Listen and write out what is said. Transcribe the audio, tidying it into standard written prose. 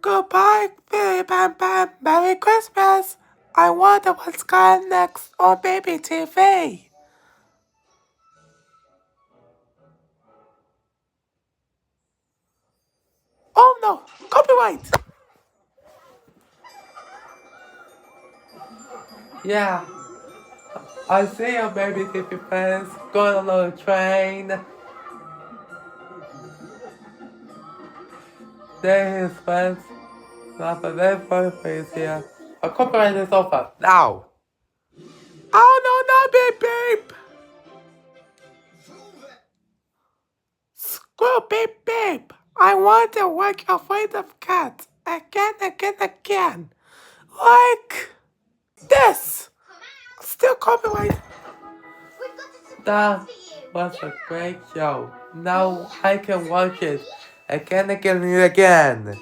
Goodbye, Billy Bam Bam. Merry Christmas. I wonder what's coming next on Baby TV. Oh no, copyright. Yeah, I see you, Baby TV fans. Going on a train. There is friends. Not a very funny face here. A copyright is over. Now. Oh no, no, babe. Screw babe. I want to work afraid of cats. Again. Like this. Still copyright. That was a great show. Now I can watch it again and again.